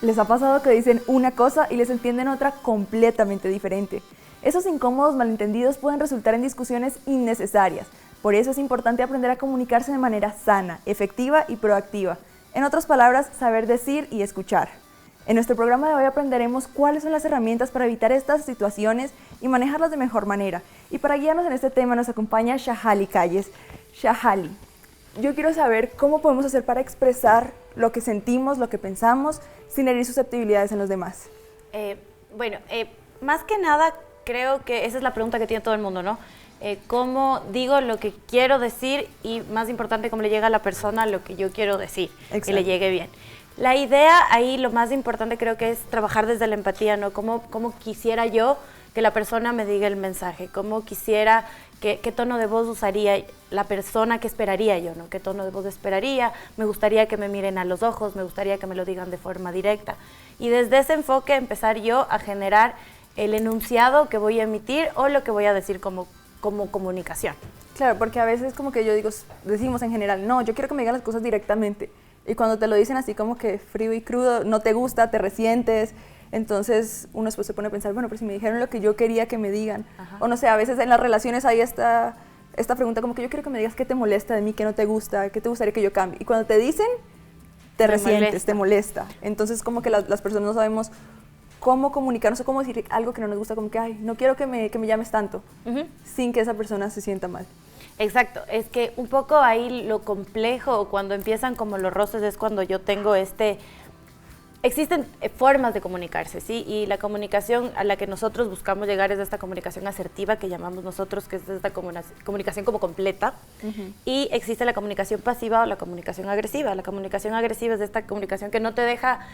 ¿Les ha pasado que dicen una cosa y les entienden otra completamente diferente? Esos incómodos malentendidos pueden resultar en discusiones innecesarias. Por eso es importante aprender a comunicarse de manera sana, efectiva y proactiva. En otras palabras, saber decir y escuchar. En nuestro programa de hoy aprenderemos cuáles son las herramientas para evitar estas situaciones y manejarlas de mejor manera. Y para guiarnos en este tema nos acompaña Shahali Calles. Shahali, yo quiero saber cómo podemos hacer para expresar lo que sentimos, lo que pensamos, sin herir susceptibilidades en los demás. Más que nada creo que esa es la pregunta que tiene todo el mundo, ¿no? Cómo digo lo que quiero decir y, más importante, cómo le llega a la persona lo que yo quiero decir, que le llegue bien. La idea ahí, lo más importante creo que es trabajar desde la empatía, ¿no? Cómo quisiera yo que la persona me diga el mensaje, cómo quisiera, qué tono de voz usaría la persona, qué esperaría yo, ¿no? Qué tono de voz esperaría, me gustaría que me miren a los ojos, me gustaría que me lo digan de forma directa. Y desde ese enfoque empezar yo a generar el enunciado que voy a emitir o lo que voy a decir como comunicación. Claro, porque a veces como que decimos en general, no, yo quiero que me digan las cosas directamente. Y cuando te lo dicen así como que frío y crudo, no te gusta, te resientes. Entonces uno después se pone a pensar, bueno, pero si me dijeron lo que yo quería que me digan. Ajá. O no sé, a veces en las relaciones hay esta pregunta como que yo quiero que me digas qué te molesta de mí, qué no te gusta, qué te gustaría que yo cambie. Y cuando te dicen, te resientes, te molesta. Entonces como que las personas no sabemos cómo comunicarnos o cómo decir algo que no nos gusta, como que, ay, no quiero que me llames tanto, sin que esa persona se sienta mal. Exacto, es que un poco ahí lo complejo, o cuando empiezan como los roces, es cuando yo tengo existen formas de comunicarse, ¿sí? Y la comunicación a la que nosotros buscamos llegar es esta comunicación asertiva que llamamos nosotros, que es esta comunicación como completa. Y existe la comunicación pasiva o la comunicación agresiva. La comunicación agresiva es esta comunicación que no te deja,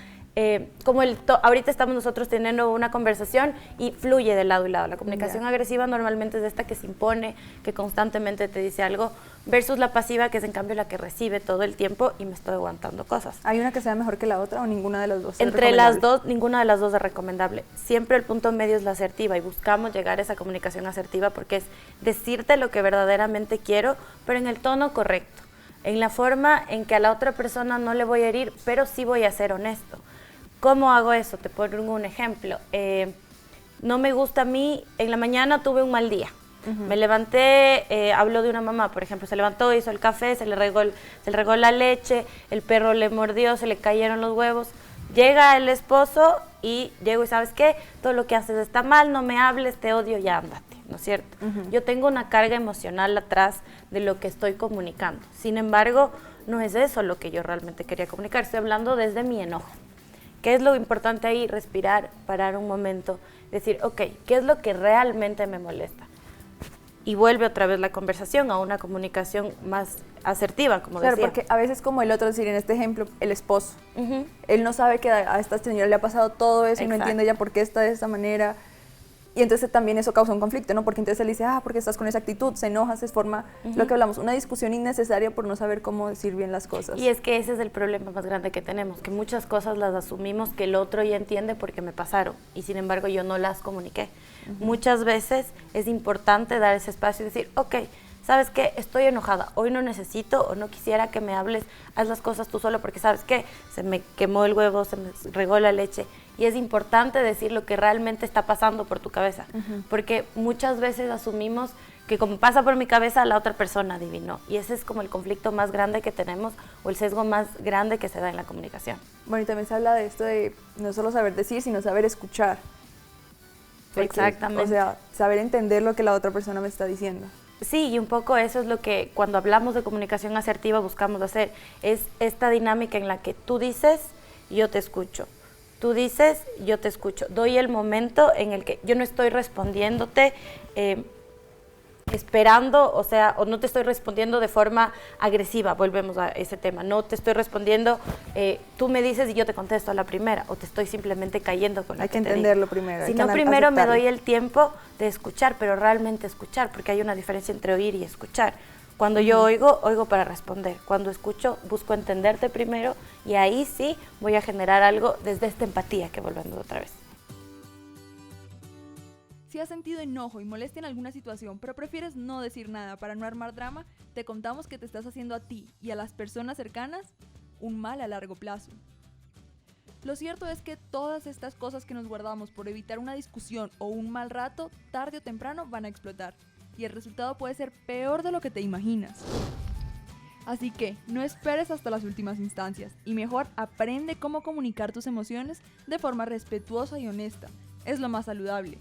ahorita estamos nosotros teniendo una conversación y fluye de lado y lado. La comunicación agresiva normalmente es esta que se impone, que constantemente te dice algo, versus la pasiva, que es en cambio la que recibe todo el tiempo y me estoy aguantando cosas. ¿Hay una que sea mejor que la otra o ninguna de las dos? Entre las dos, ninguna de las dos es recomendable. Siempre el punto medio es la asertiva y buscamos llegar a esa comunicación asertiva porque es decirte lo que verdaderamente quiero, pero en el tono correcto, en la forma en que a la otra persona no le voy a herir, pero sí voy a ser honesto. ¿Cómo hago eso? Te pongo un ejemplo. No me gusta a mí, en la mañana tuve un mal día. Me levanté, hablo de una mamá, por ejemplo, se levantó, hizo el café, se le regó la leche, el perro le mordió, se le cayeron los huevos. Llega el esposo y llego y ¿sabes qué? Todo lo que haces está mal, no me hables, te odio, ya ándate, ¿no es cierto? Yo tengo una carga emocional atrás de lo que estoy comunicando. Sin embargo, no es eso lo que yo realmente quería comunicar, estoy hablando desde mi enojo. ¿Qué es lo importante ahí? Respirar, parar un momento, decir, ok, ¿qué es lo que realmente me molesta? Y vuelve otra vez la conversación a una comunicación más asertiva, como decía. Claro, porque a veces como el otro, es decir, en este ejemplo, el esposo, él no sabe que a esta señora le ha pasado todo eso. Exacto. Y no entiende ya por qué está de esta manera. Y entonces también eso causa un conflicto, ¿no? Porque entonces él dice, porque estás con esa actitud, se enoja, se forma lo que hablamos, una discusión innecesaria por no saber cómo decir bien las cosas. Y es que ese es el problema más grande que tenemos, que muchas cosas las asumimos que el otro ya entiende porque me pasaron, y sin embargo yo no las comuniqué. Muchas veces es importante dar ese espacio y decir, ok, ¿sabes qué? Estoy enojada, hoy no necesito o no quisiera que me hables, haz las cosas tú solo porque ¿sabes qué? Se me quemó el huevo, se me regó la leche. Y es importante decir lo que realmente está pasando por tu cabeza, porque muchas veces asumimos que como pasa por mi cabeza, la otra persona adivinó. Y ese es como el conflicto más grande que tenemos o el sesgo más grande que se da en la comunicación. Bueno, y también se habla de esto de no solo saber decir, sino saber escuchar. Porque, exactamente. O sea, saber entender lo que la otra persona me está diciendo. Sí, y un poco eso es lo que cuando hablamos de comunicación asertiva buscamos hacer, es esta dinámica en la que tú dices, yo te escucho. Tú dices, yo te escucho. Doy el momento en el que yo no estoy respondiéndote esperando, o sea, o no te estoy respondiendo de forma agresiva, volvemos a ese tema, no te estoy respondiendo, tú me dices y yo te contesto a la primera, o te estoy simplemente cayendo con lo que te digo. Hay que entenderlo primero. Si no, primero me doy el tiempo de escuchar, pero realmente escuchar, porque hay una diferencia entre oír y escuchar. Cuando yo oigo para responder. Cuando escucho, busco entenderte primero y ahí sí voy a generar algo desde esta empatía que volvemos otra vez. Si has sentido enojo y molestia en alguna situación, pero prefieres no decir nada para no armar drama, te contamos que te estás haciendo a ti y a las personas cercanas un mal a largo plazo. Lo cierto es que todas estas cosas que nos guardamos por evitar una discusión o un mal rato, tarde o temprano van a explotar. Y el resultado puede ser peor de lo que te imaginas. Así que no esperes hasta las últimas instancias y mejor aprende cómo comunicar tus emociones de forma respetuosa y honesta. Es lo más saludable.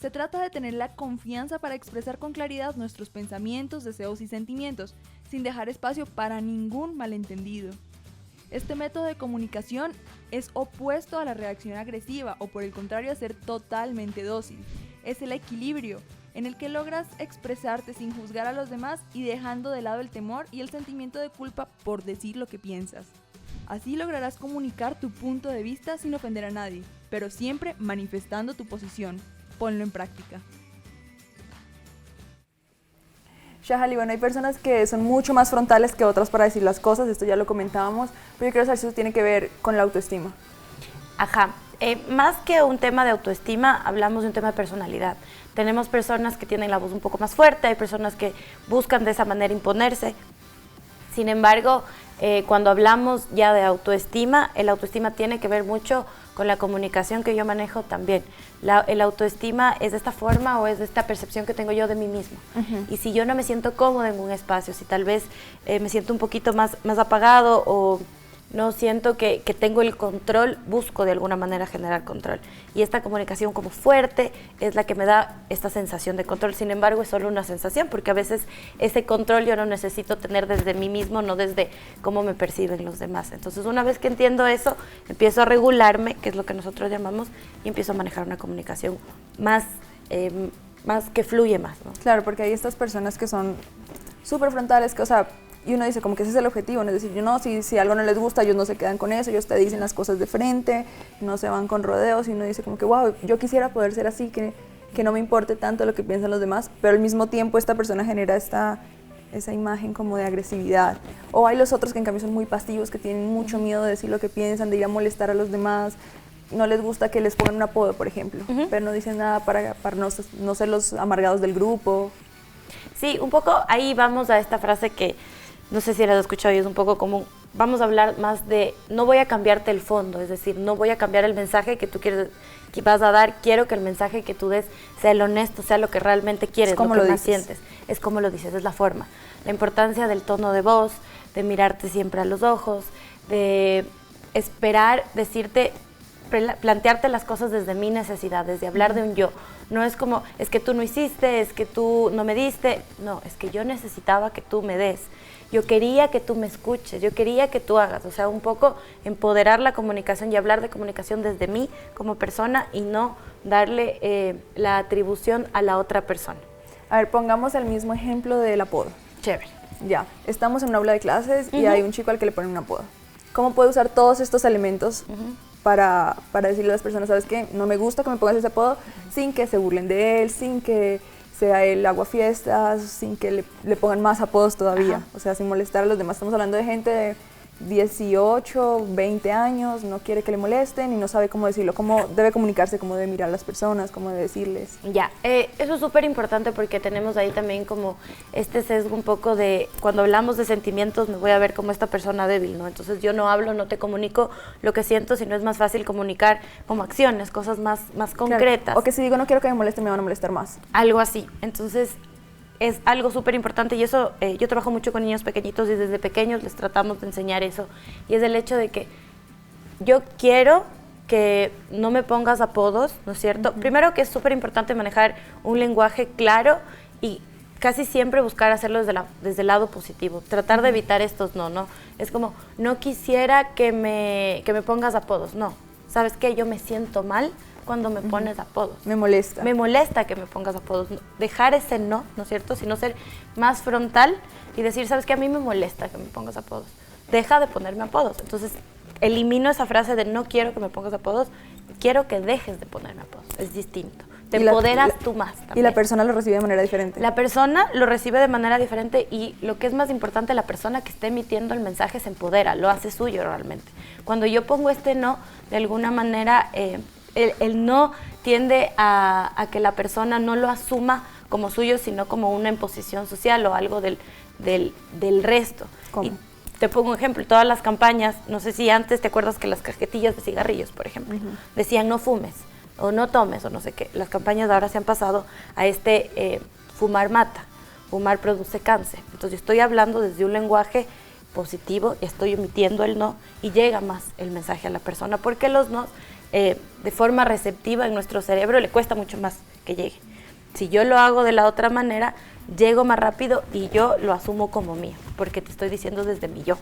Se trata de tener la confianza para expresar con claridad nuestros pensamientos, deseos y sentimientos, sin dejar espacio para ningún malentendido. Este método de comunicación es opuesto a la reacción agresiva o por el contrario a ser totalmente dócil. Es el equilibrio en el que logras expresarte sin juzgar a los demás y dejando de lado el temor y el sentimiento de culpa por decir lo que piensas. Así lograrás comunicar tu punto de vista sin ofender a nadie, pero siempre manifestando tu posición. Ponlo en práctica. Shahali, bueno, hay personas que son mucho más frontales que otras para decir las cosas, esto ya lo comentábamos, pero yo quiero saber si eso tiene que ver con la autoestima. Ajá, más que un tema de autoestima, hablamos de un tema de personalidad. Tenemos personas que tienen la voz un poco más fuerte, hay personas que buscan de esa manera imponerse. Sin embargo, cuando hablamos ya de autoestima, el autoestima tiene que ver mucho con la comunicación que yo manejo también. El autoestima es de esta forma o es de esta percepción que tengo yo de mí mismo. Y si yo no me siento cómoda en un espacio, si tal vez me siento un poquito más apagado o no siento que tengo el control, busco de alguna manera generar control. Y esta comunicación como fuerte es la que me da esta sensación de control. Sin embargo, es solo una sensación, porque a veces ese control yo no necesito tener desde mí mismo, no desde cómo me perciben los demás. Entonces, una vez que entiendo eso, empiezo a regularme, que es lo que nosotros llamamos, y empiezo a manejar una comunicación más que fluye más, ¿no? Claro, porque hay estas personas que son súper frontales, que, o sea, y uno dice como que ese es el objetivo, ¿no? Es decir, si algo no les gusta, ellos no se quedan con eso, ellos te dicen las cosas de frente, no se van con rodeos, y uno dice como que, wow, yo quisiera poder ser así, que no me importe tanto lo que piensan los demás, pero al mismo tiempo esta persona genera esa imagen como de agresividad. O hay los otros que en cambio son muy pasivos, que tienen mucho miedo de decir lo que piensan, de ir a molestar a los demás, no les gusta que les pongan un apodo, por ejemplo, pero no dicen nada para no ser los amargados del grupo. Sí, un poco ahí vamos a esta frase que no sé si la has escuchado y es un poco común. Vamos a hablar más de, no voy a cambiarte el fondo, es decir, no voy a cambiar el mensaje que tú quieres, que vas a dar. Quiero que el mensaje que tú des sea el honesto, sea lo que realmente quieres, lo que más sientes. Es como lo dices, es la forma. La importancia del tono de voz, de mirarte siempre a los ojos, de esperar, decirte, plantearte las cosas desde mi necesidad, desde hablar de un yo. No es como, es que tú no hiciste, es que tú no me diste. No, es que yo necesitaba que tú me des. Yo quería que tú me escuches, yo quería que tú hagas. O sea, un poco empoderar la comunicación y hablar de comunicación desde mí como persona y no darle la atribución a la otra persona. A ver, pongamos el mismo ejemplo del apodo. Chévere. Ya, estamos en una aula de clases y hay un chico al que le ponen un apodo. ¿Cómo puedo usar todos estos elementos para decirle a las personas, sabes qué, no me gusta que me pongas ese apodo, sin que se burlen de él, sin que sea el aguafiestas, sin que le pongan más apodos todavía? Ajá. O sea, sin molestar a los demás? Estamos hablando de gente de 18, 20 años, no quiere que le molesten y no sabe cómo decirlo, cómo debe comunicarse, cómo debe mirar a las personas, cómo debe decirles. Ya, eso es súper importante porque tenemos ahí también como este sesgo un poco de, cuando hablamos de sentimientos me voy a ver como esta persona débil, ¿no? Entonces yo no hablo, no te comunico lo que siento, sino es más fácil comunicar como acciones, cosas más concretas. Claro. O que si digo no quiero que me molesten, me van a molestar más. Algo así, entonces es algo súper importante y eso, yo trabajo mucho con niños pequeñitos y desde pequeños les tratamos de enseñar eso, y es el hecho de que yo quiero que no me pongas apodos, ¿no es cierto? Primero que es súper importante manejar un lenguaje claro y casi siempre buscar hacerlo desde el lado positivo, tratar de evitar estos no, es como, no quisiera que me pongas apodos, no, ¿sabes qué? Yo me siento mal cuando me pones apodos. Me molesta. Me molesta que me pongas apodos. Dejar ese no es cierto? Sino ser más frontal y decir, ¿sabes qué? A mí me molesta que me pongas apodos. Deja de ponerme apodos. Entonces, elimino esa frase de no quiero que me pongas apodos, quiero que dejes de ponerme apodos. Es distinto. Te empoderas tú más también. Y la persona lo recibe de manera diferente. La persona lo recibe de manera diferente y lo que es más importante, la persona que esté emitiendo el mensaje se empodera, lo hace suyo realmente. Cuando yo pongo este no, de alguna manera el no tiende a que la persona no lo asuma como suyo, sino como una imposición social o algo del resto. ¿Cómo? Te pongo un ejemplo, todas las campañas, no sé si antes te acuerdas que las cajetillas de cigarrillos, por ejemplo, decían no fumes o no tomes o no sé qué. Las campañas ahora se han pasado a fumar mata, fumar produce cáncer. Entonces yo estoy hablando desde un lenguaje positivo y estoy omitiendo el no y llega más el mensaje a la persona, porque los no de forma receptiva en nuestro cerebro le cuesta mucho más que llegue. Si yo lo hago de la otra manera, llego más rápido y yo lo asumo como mío, porque te estoy diciendo desde mi yo.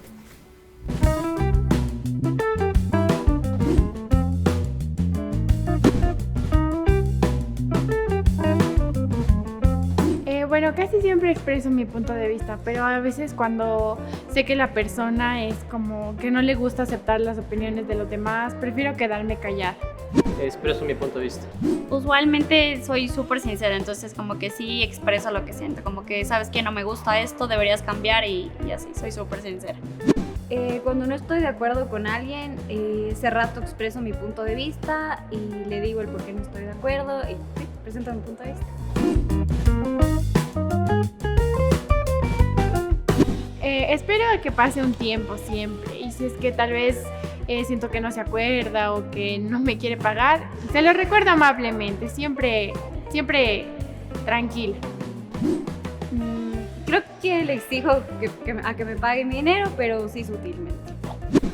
Bueno, casi siempre expreso mi punto de vista, pero a veces cuando sé que la persona es como que no le gusta aceptar las opiniones de los demás, prefiero quedarme callada. Expreso mi punto de vista. Usualmente soy súper sincera, entonces como que sí expreso lo que siento, como que sabes que no me gusta esto, deberías cambiar y así, soy súper sincera. Cuando no estoy de acuerdo con alguien, ese rato expreso mi punto de vista y le digo el por qué no estoy de acuerdo y sí, presento mi punto de vista. Espero a que pase un tiempo siempre, y si es que tal vez siento que no se acuerda o que no me quiere pagar, se lo recuerdo amablemente, siempre tranquila. Creo que le exijo a que me pague mi dinero, pero sí sutilmente.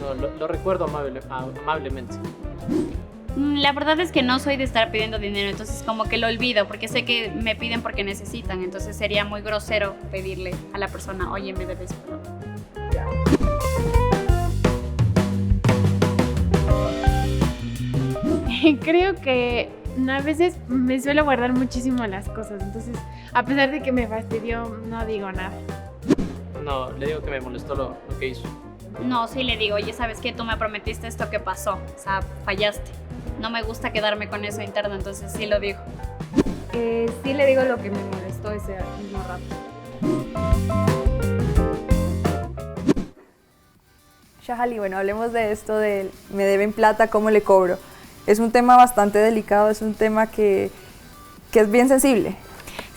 No, lo recuerdo amablemente. La verdad es que no soy de estar pidiendo dinero, entonces como que lo olvido, porque sé que me piden porque necesitan, entonces sería muy grosero pedirle a la persona, oye, me debes. Creo que a veces me suelo guardar muchísimo las cosas, entonces a pesar de que me fastidió, no digo nada. No, le digo que me molestó lo que hizo. No, sí le digo, oye, ¿sabes qué? Tú me prometiste esto, ¿qué pasó? O sea, fallaste. No me gusta quedarme con eso interno, entonces sí lo digo. Sí le digo lo que me molestó ese mismo rato. Shahali, bueno, hablemos de esto de me deben plata, ¿cómo le cobro? Es un tema bastante delicado, es un tema que es bien sensible.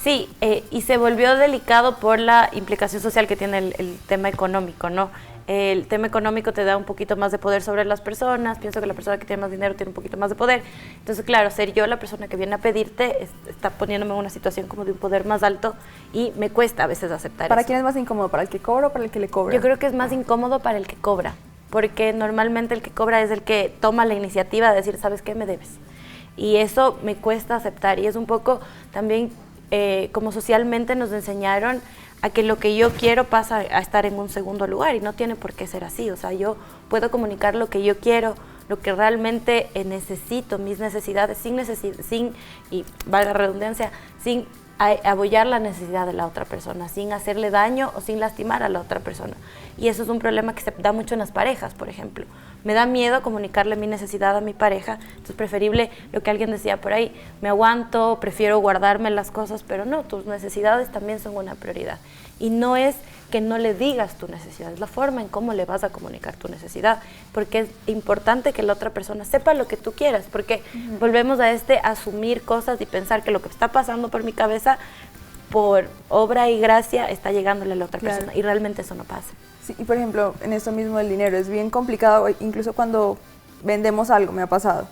Sí, y se volvió delicado por la implicación social que tiene el tema económico, ¿no? El tema económico te da un poquito más de poder sobre las personas, pienso que la persona que tiene más dinero tiene un poquito más de poder, entonces claro, ser yo la persona que viene a pedirte está poniéndome en una situación como de un poder más alto y me cuesta a veces aceptar ¿Para eso. quién es más incómodo? ¿Para el que cobra o para el que le cobra? Yo creo que es más incómodo para el que cobra, porque normalmente el que cobra es el que toma la iniciativa de decir, ¿sabes qué? Me debes. Y eso me cuesta aceptar y es un poco también como socialmente nos enseñaron a que lo que yo quiero pasa a estar en un segundo lugar y no tiene por qué ser así. O sea, yo puedo comunicar lo que yo quiero, lo que realmente necesito, mis necesidades, sin, y valga la redundancia, sin abollar la necesidad de la otra persona, sin hacerle daño o sin lastimar a la otra persona. Y eso es un problema que se da mucho en las parejas, por ejemplo. Me da miedo comunicarle mi necesidad a mi pareja, entonces es preferible lo que alguien decía por ahí, me aguanto, prefiero guardarme las cosas, pero no, tus necesidades también son una prioridad. Y no es que no le digas tu necesidad, es la forma en cómo le vas a comunicar tu necesidad, porque es importante que la otra persona sepa lo que tú quieras, porque volvemos a asumir cosas y pensar que lo que está pasando por mi cabeza, por obra y gracia, está llegándole a la otra persona, y realmente eso no pasa. Sí, y por ejemplo, en esto mismo del dinero, es bien complicado, incluso cuando vendemos algo, me ha pasado.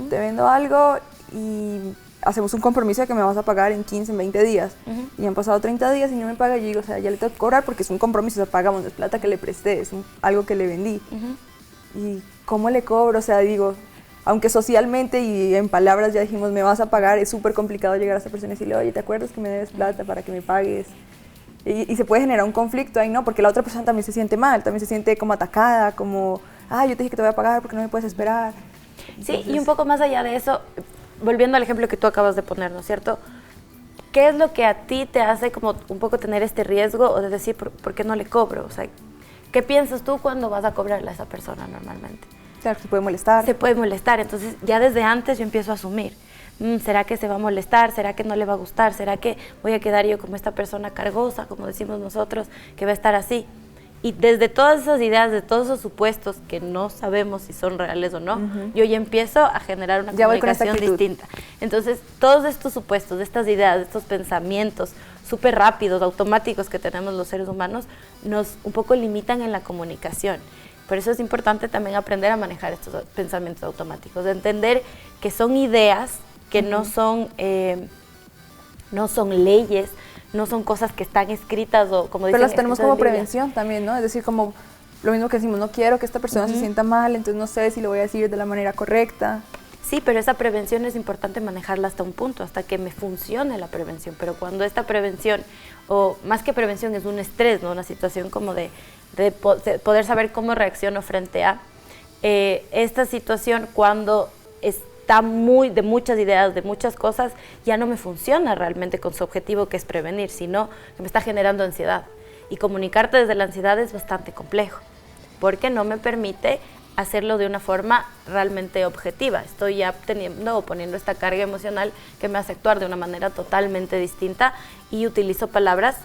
Te vendo algo y hacemos un compromiso de que me vas a pagar en 15, en 20 días. Y han pasado 30 días y no me paga, y yo digo, o sea, ya le tengo que cobrar porque es un compromiso, o sea, pagamos, es plata que le presté, es algo que le vendí. ¿Y cómo le cobro? O sea, digo, aunque socialmente y en palabras ya dijimos, me vas a pagar, es súper complicado llegar a esa persona y decirle, oye, ¿te acuerdas que me debes plata para que me pagues? Y se puede generar un conflicto ahí, ¿no? Porque la otra persona también se siente mal, también se siente como atacada, como, yo te dije que te voy a pagar porque no me puedes esperar. Entonces, sí, y un poco más allá de eso, volviendo al ejemplo que tú acabas de poner, ¿no es cierto? ¿Qué es lo que a ti te hace como un poco tener este riesgo o de decir, ¿por qué no le cobro? O sea, ¿qué piensas tú cuando vas a cobrarle a esa persona normalmente? Claro, se puede molestar. Se puede molestar, entonces ya desde antes yo empiezo a asumir. ¿Será que se va a molestar? ¿Será que no le va a gustar? ¿Será que voy a quedar yo como esta persona cargosa, como decimos nosotros, que va a estar así? Y desde todas esas ideas, de todos esos supuestos que no sabemos si son reales o no, yo ya empiezo a generar una comunicación distinta. Entonces, todos estos supuestos, estas ideas, estos pensamientos súper rápidos, automáticos que tenemos los seres humanos, nos un poco limitan en la comunicación. Por eso es importante también aprender a manejar estos pensamientos automáticos, de entender que son ideas, que no son leyes, no son cosas que están escritas o como dicen. Pero las tenemos como prevención también, ¿no? Es decir, como lo mismo que decimos, no quiero que esta persona se sienta mal, entonces no sé si lo voy a decir de la manera correcta. Sí, pero esa prevención es importante manejarla hasta un punto, hasta que me funcione la prevención. Pero cuando esta prevención, o más que prevención, es un estrés, ¿no? Una situación como de poder saber cómo reacciono frente a esta situación, cuando está de muchas ideas, de muchas cosas, ya no me funciona realmente con su objetivo, que es prevenir, sino que me está generando ansiedad. Y comunicarte desde la ansiedad es bastante complejo, porque no me permite hacerlo de una forma realmente objetiva. Estoy ya teniendo o poniendo esta carga emocional que me hace actuar de una manera totalmente distinta, y utilizo palabras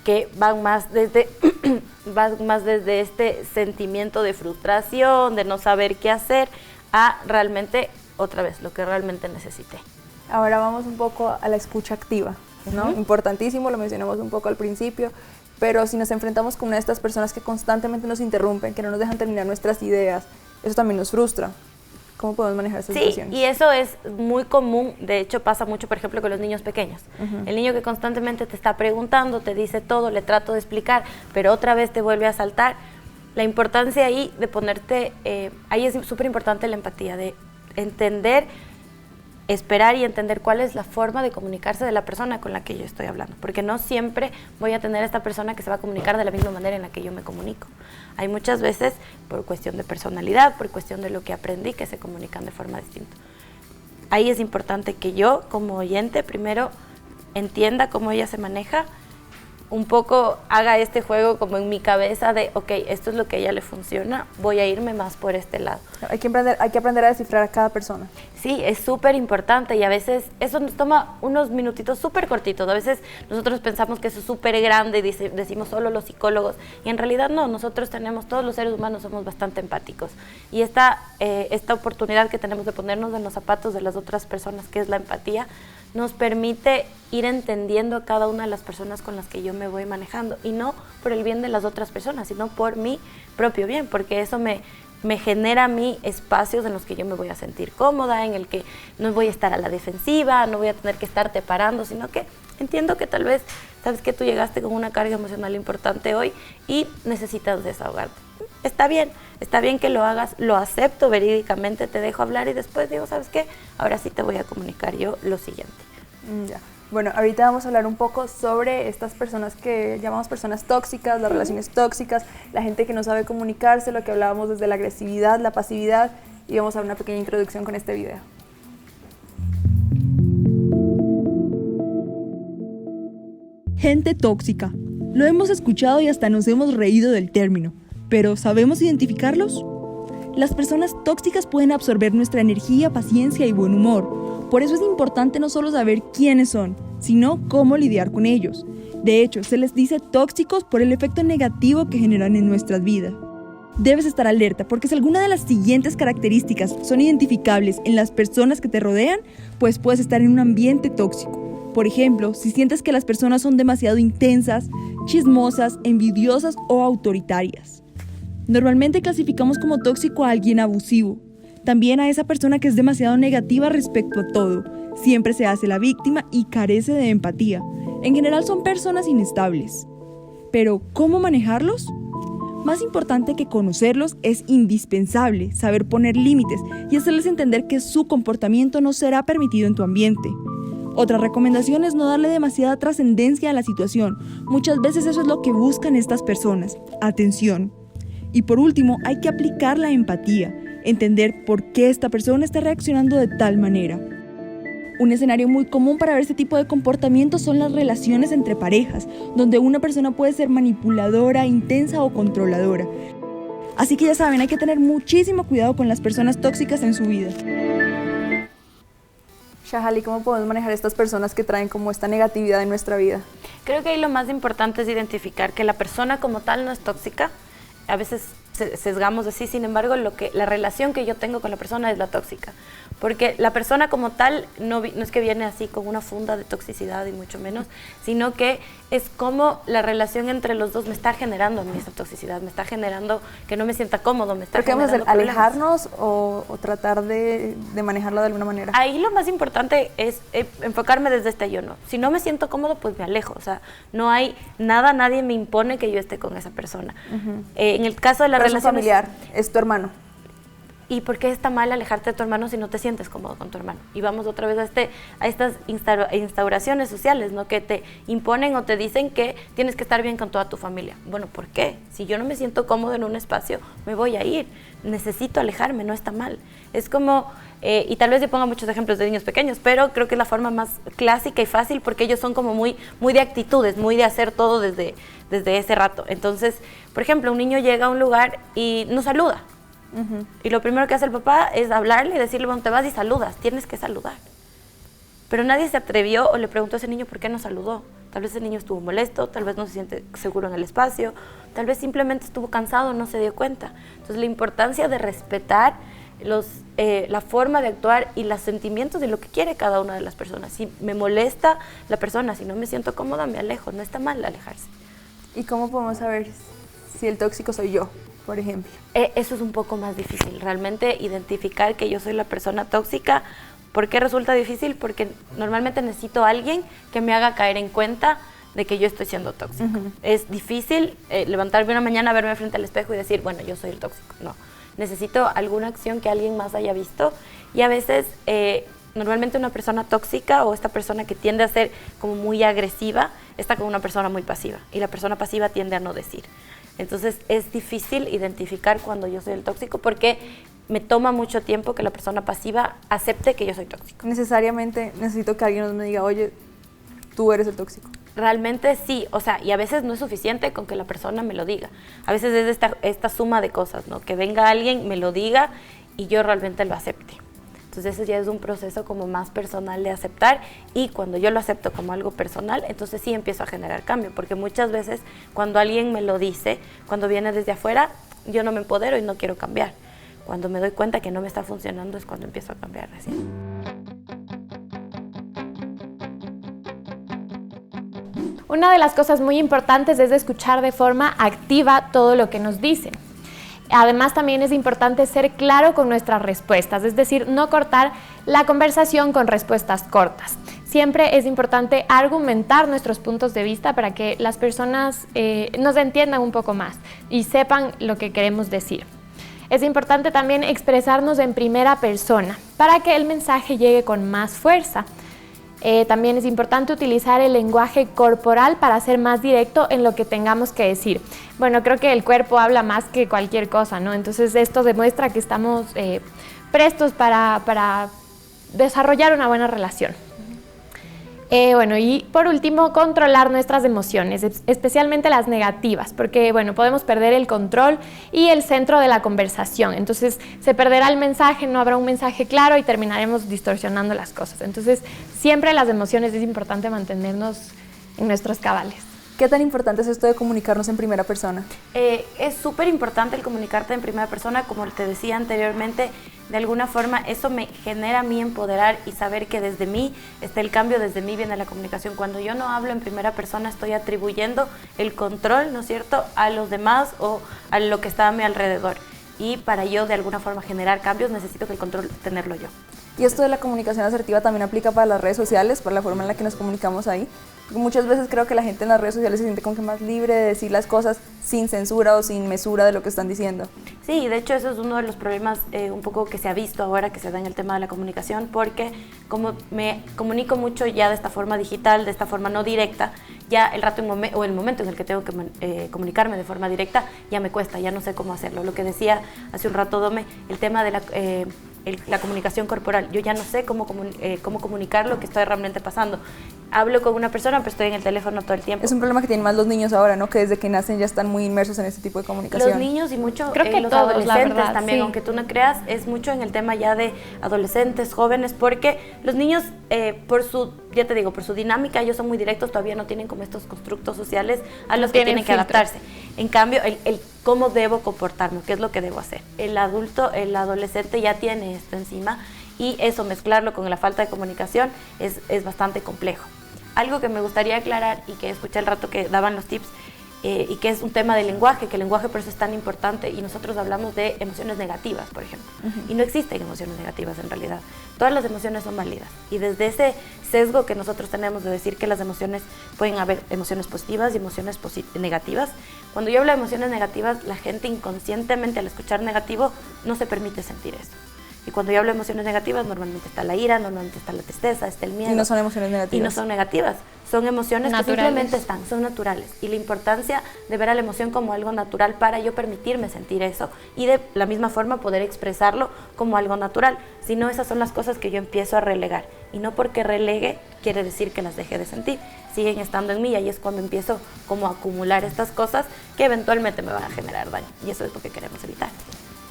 que van más desde este sentimiento de frustración, de no saber qué hacer, a realmente, otra vez, lo que realmente necesité. Ahora vamos un poco a la escucha activa, ¿no? Importantísimo, lo mencionamos un poco al principio, pero si nos enfrentamos con una de estas personas que constantemente nos interrumpen, que no nos dejan terminar nuestras ideas, eso también nos frustra. ¿Cómo podemos manejar esas situaciones? Sí, y eso es muy común, de hecho pasa mucho, por ejemplo, con los niños pequeños. El niño que constantemente te está preguntando, te dice todo, le trato de explicar, pero otra vez te vuelve a saltar. La importancia ahí de ponerte, ahí es súper importante la empatía, de entender, esperar y entender cuál es la forma de comunicarse de la persona con la que yo estoy hablando, porque no siempre voy a tener a esta persona que se va a comunicar de la misma manera en la que yo me comunico. Hay muchas veces, por cuestión de personalidad, por cuestión de lo que aprendí, que se comunican de forma distinta. Ahí es importante que yo, como oyente, primero entienda cómo ella se maneja, un poco haga este juego como en mi cabeza de, ok, esto es lo que a ella le funciona, voy a irme más por este lado. Hay que aprender a descifrar a cada persona. Sí, es súper importante, y a veces eso nos toma unos minutitos súper cortitos. A veces nosotros pensamos que eso es súper grande y decimos solo los psicólogos, y en realidad no, nosotros todos los seres humanos somos bastante empáticos, y esta oportunidad que tenemos de ponernos en los zapatos de las otras personas, que es la empatía, nos permite ir entendiendo a cada una de las personas con las que yo me voy manejando, y no por el bien de las otras personas, sino por mi propio bien, porque eso me genera a mí espacios en los que yo me voy a sentir cómoda, en el que no voy a estar a la defensiva, no voy a tener que estarte parando, sino que entiendo que tal vez, sabes que tú llegaste con una carga emocional importante hoy y necesitas desahogarte. Está bien que lo hagas, lo acepto verídicamente, te dejo hablar y después digo, ¿sabes qué? Ahora sí te voy a comunicar yo lo siguiente. Ya. Bueno, ahorita vamos a hablar un poco sobre estas personas que llamamos personas tóxicas, las relaciones tóxicas, la gente que no sabe comunicarse, lo que hablábamos desde la agresividad, la pasividad, y vamos a dar una pequeña introducción con este video. Gente tóxica. Lo hemos escuchado y hasta nos hemos reído del término, pero ¿sabemos identificarlos? Las personas tóxicas pueden absorber nuestra energía, paciencia y buen humor. Por eso es importante no solo saber quiénes son, sino cómo lidiar con ellos. De hecho, se les dice tóxicos por el efecto negativo que generan en nuestras vidas. Debes estar alerta, porque si alguna de las siguientes características son identificables en las personas que te rodean, pues puedes estar en un ambiente tóxico. Por ejemplo, si sientes que las personas son demasiado intensas, chismosas, envidiosas o autoritarias. Normalmente clasificamos como tóxico a alguien abusivo. También a esa persona que es demasiado negativa respecto a todo, siempre se hace la víctima y carece de empatía. En general son personas inestables. Pero, ¿cómo manejarlos? Más importante que conocerlos, es indispensable saber poner límites y hacerles entender que su comportamiento no será permitido en tu ambiente. Otra recomendación es no darle demasiada trascendencia a la situación. Muchas veces eso es lo que buscan estas personas, atención. Y por último, hay que aplicar la empatía, entender por qué esta persona está reaccionando de tal manera. Un escenario muy común para ver este tipo de comportamientos son las relaciones entre parejas, donde una persona puede ser manipuladora, intensa o controladora. Así que ya saben, hay que tener muchísimo cuidado con las personas tóxicas en su vida. Shahali, ¿cómo podemos manejar estas personas que traen como esta negatividad en nuestra vida? Creo que ahí lo más importante es identificar que la persona como tal no es tóxica, a veces sesgamos así, sin embargo, la relación que yo tengo con la persona es la tóxica. Porque la persona como tal no es que viene así con una funda de toxicidad y mucho menos, sino que es como la relación entre los dos me está generando a mí esta toxicidad, me está generando que no me sienta cómodo, me está ¿Pero qué vamos a hacer? generando problemas. ¿Alejarnos o tratar de manejarlo de alguna manera? Ahí lo más importante es enfocarme desde este yo no. Si no me siento cómodo, pues me alejo. O sea, no hay nada, nadie me impone que yo esté con esa persona. En el caso de la relación familiar, es tu hermano. ¿Y por qué está mal alejarte de tu hermano si no te sientes cómodo con tu hermano? Y vamos otra vez a estas instauraciones sociales, ¿no? Que te imponen o te dicen que tienes que estar bien con toda tu familia. Bueno, ¿por qué? Si yo no me siento cómodo en un espacio, me voy a ir. Necesito alejarme, no está mal. Es como, y tal vez yo ponga muchos ejemplos de niños pequeños, pero creo que es la forma más clásica y fácil porque ellos son como muy de actitudes, muy de hacer todo desde ese rato. Entonces, por ejemplo, un niño llega a un lugar y no saluda. Y lo primero que hace el papá es hablarle y decirle, bueno, te vas y saludas, tienes que saludar. Pero nadie se atrevió o le preguntó a ese niño por qué no saludó. Tal vez ese niño estuvo molesto, tal vez no se siente seguro en el espacio, tal vez simplemente estuvo cansado, no se dio cuenta. Entonces la importancia de respetar la forma de actuar y los sentimientos de lo que quiere cada una de las personas. Si me molesta la persona, si no me siento cómoda, me alejo, no está mal alejarse. ¿Y cómo podemos saber si el tóxico soy yo, por ejemplo? Eso es un poco más difícil, realmente identificar que yo soy la persona tóxica. ¿Por qué resulta difícil? Porque normalmente necesito a alguien que me haga caer en cuenta de que yo estoy siendo tóxico. Es difícil levantarme una mañana, verme frente al espejo y decir, bueno, yo soy el tóxico. No, necesito alguna acción que alguien más haya visto y a veces normalmente una persona tóxica o esta persona que tiende a ser como muy agresiva está con una persona muy pasiva y la persona pasiva tiende a no decir. Entonces es difícil identificar cuando yo soy el tóxico porque me toma mucho tiempo que la persona pasiva acepte que yo soy tóxico. Necesariamente necesito que alguien me diga, oye, tú eres el tóxico. Realmente sí, o sea, y a veces no es suficiente con que la persona me lo diga. A veces es esta suma de cosas, ¿no? Que venga alguien, me lo diga y yo realmente lo acepte. Entonces ese ya es un proceso como más personal de aceptar y cuando yo lo acepto como algo personal, entonces sí empiezo a generar cambio, porque muchas veces cuando alguien me lo dice, cuando viene desde afuera, yo no me empodero y no quiero cambiar. Cuando me doy cuenta que no me está funcionando es cuando empiezo a cambiar recién. Una de las cosas muy importantes es escuchar de forma activa todo lo que nos dicen. Además, también es importante ser claro con nuestras respuestas, es decir, no cortar la conversación con respuestas cortas. Siempre es importante argumentar nuestros puntos de vista para que las personas nos entiendan un poco más y sepan lo que queremos decir. Es importante también expresarnos en primera persona para que el mensaje llegue con más fuerza. También es importante utilizar el lenguaje corporal para ser más directo en lo que tengamos que decir. Bueno, creo que el cuerpo habla más que cualquier cosa, ¿no? Entonces esto demuestra que estamos prestos para desarrollar una buena relación. Bueno, y por último, controlar nuestras emociones, especialmente las negativas, porque bueno, podemos perder el control y el centro de la conversación. Entonces se perderá el mensaje, no habrá un mensaje claro y terminaremos distorsionando las cosas. Entonces siempre las emociones es importante mantenernos en nuestros cabales. ¿Qué tan importante es esto de comunicarnos en primera persona? Es súper importante el comunicarte en primera persona, como te decía anteriormente, de alguna forma eso me genera a mí empoderar y saber que desde mí está el cambio, desde mí viene la comunicación. Cuando yo no hablo en primera persona estoy atribuyendo el control, ¿no es cierto?, a los demás o a lo que está a mi alrededor. Y para yo de alguna forma generar cambios necesito que el control tenerlo yo. Y esto de la comunicación asertiva también aplica para las redes sociales, para la forma en la que nos comunicamos ahí. Porque muchas veces creo que la gente en las redes sociales se siente como que más libre de decir las cosas sin censura o sin mesura de lo que están diciendo. Sí, de hecho eso es uno de los problemas un poco que se ha visto ahora que se da en el tema de la comunicación, porque como me comunico mucho ya de esta forma digital, de esta forma no directa, ya el rato o el momento en el que tengo que comunicarme de forma directa ya me cuesta, ya no sé cómo hacerlo. Lo que decía hace un rato Dome, el tema de la comunicación corporal, yo ya no sé cómo comunicar lo que estoy realmente pasando. hablo con una persona, pero estoy en el teléfono todo el tiempo. Es un problema que tienen más los niños ahora, ¿no? Que desde que nacen ya están muy inmersos en este tipo de comunicación. Los niños y mucho Creo que los todos, la adolescentes verdad, también, sí. aunque tú no creas, es mucho en el tema ya de adolescentes, jóvenes, porque los niños, por su, ya te digo, por su dinámica, ellos son muy directos, todavía no tienen como estos constructos sociales a los que tienen tienen que filtro. adaptarse. En cambio, el cómo debo comportarme, qué es lo que debo hacer. El adulto, el adolescente ya tiene esto encima y eso, mezclarlo con la falta de comunicación es bastante complejo. Algo que me gustaría aclarar y que escuché el rato que daban los tips y que es un tema del lenguaje, que el lenguaje por eso es tan importante y nosotros hablamos de emociones negativas, por ejemplo, y no existen emociones negativas en realidad. Todas las emociones son válidas y desde ese sesgo que nosotros tenemos de decir que las emociones, pueden haber emociones positivas y emociones negativas, cuando yo hablo de emociones negativas, la gente inconscientemente al escuchar negativo no se permite sentir eso. Y cuando yo hablo de emociones negativas, normalmente está la ira, normalmente está la tristeza, está el miedo. Y no son emociones negativas. Y no son negativas, son emociones Naturales. que simplemente están, son naturales. Y la importancia de ver a la emoción como algo natural para yo permitirme sentir eso y de la misma forma poder expresarlo como algo natural. Si no, esas son las cosas que yo empiezo a relegar. Y no porque relegue quiere decir que las deje de sentir. Siguen estando en mí y ahí es cuando empiezo como a acumular estas cosas que eventualmente me van a generar daño. Y eso es lo que queremos evitar.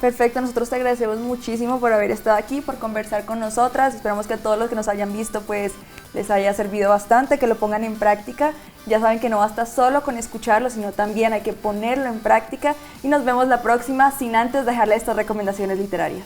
Perfecto, nosotros te agradecemos muchísimo por haber estado aquí, por conversar con nosotras. Esperamos que a todos los que nos hayan visto pues les haya servido bastante, que lo pongan en práctica. Ya saben que no basta solo con escucharlo, sino también hay que ponerlo en práctica. Y nos vemos la próxima, sin antes dejarle estas recomendaciones literarias.